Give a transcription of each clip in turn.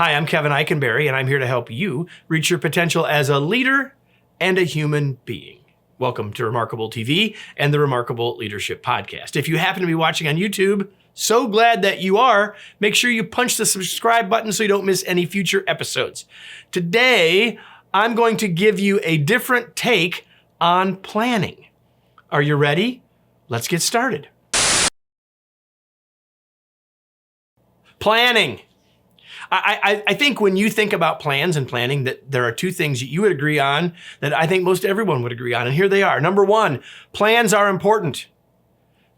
Hi, I'm Kevin Eikenberry, and I'm here to help you reach your potential as a leader and a human being. Welcome to Remarkable TV and the Remarkable Leadership Podcast. If you happen to be watching on YouTube, so glad that you are. Make sure you punch the subscribe button so you don't miss any future episodes. Today, I'm going to give you a different take on planning. Are you ready? Let's get started. Planning. I think when you think about plans and planning, that there are two things that you would agree on that I think most everyone would agree on. And here they are. Number one, plans are important.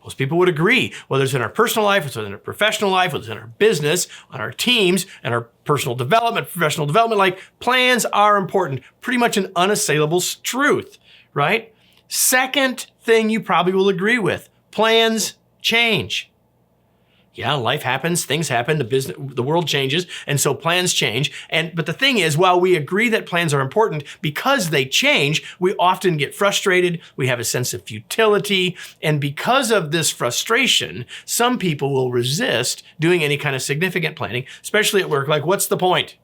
Most people would agree, whether it's in our personal life, whether it's in our professional life, whether it's in our business, on our teams, and our personal development, professional development, like plans are important. Pretty much an unassailable truth, right? Second thing you probably will agree with, plans change. Yeah, life happens, things happen, the world changes, and so plans change. But the thing is, while we agree that plans are important, because they change, we often get frustrated, we have a sense of futility, and because of this frustration, some people will resist doing any kind of significant planning, especially at work. Like, what's the point?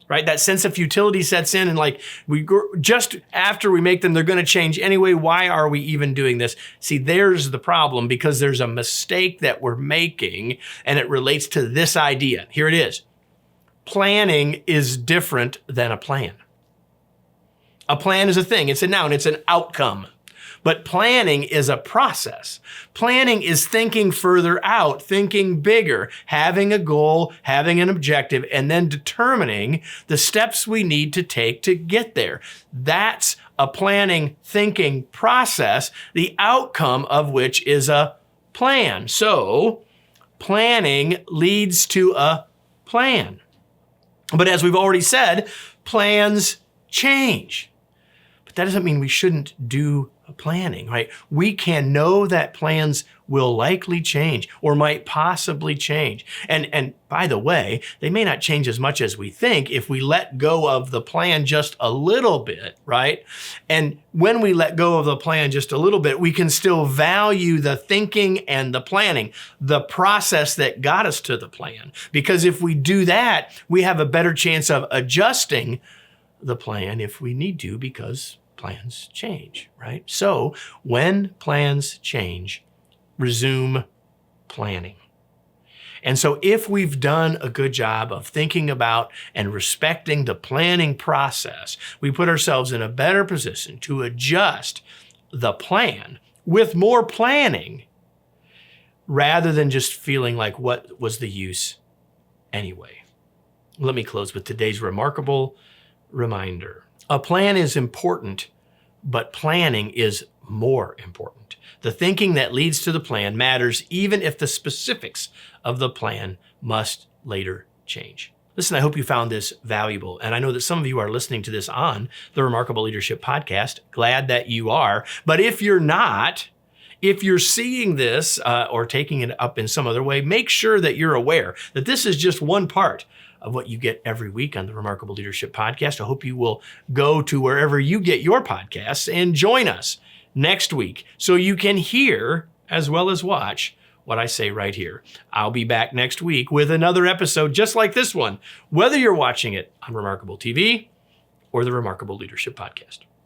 Right? That sense of futility sets in, and like just after we make them, they're going to change anyway. Why are we even doing this? See, there's the problem, because there's a mistake that we're making, and it relates to this idea. Here it is. Planning is different than a plan. A plan is a thing. It's a noun. It's an outcome. But planning is a process. Planning is thinking further out, thinking bigger, having a goal, having an objective, and then determining the steps we need to take to get there. That's a planning, thinking process, the outcome of which is a plan. So, planning leads to a plan. But as we've already said, plans change. But that doesn't mean we shouldn't do planning, right? We can know that plans will likely change or might possibly change. And by the way, they may not change as much as we think if we let go of the plan just a little bit, right? And when we let go of the plan just a little bit, we can still value the thinking and the planning, the process that got us to the plan. Because if we do that, we have a better chance of adjusting the plan if we need to, because plans change, right? So when plans change, resume planning. And so if we've done a good job of thinking about and respecting the planning process, we put ourselves in a better position to adjust the plan with more planning, rather than just feeling like, what was the use anyway? Let me close with today's remarkable reminder. A plan is important, but planning is more important. The thinking that leads to the plan matters, even if the specifics of the plan must later change. Listen, I hope you found this valuable. And I know that some of you are listening to this on the Remarkable Leadership Podcast. Glad that you are. But if you're not, if you're seeing this or taking it up in some other way, make sure that you're aware that this is just one part of what you get every week on the Remarkable Leadership Podcast. I hope you will go to wherever you get your podcasts and join us next week so you can hear as well as watch what I say right here. I'll be back next week with another episode just like this one, whether you're watching it on Remarkable TV or the Remarkable Leadership Podcast.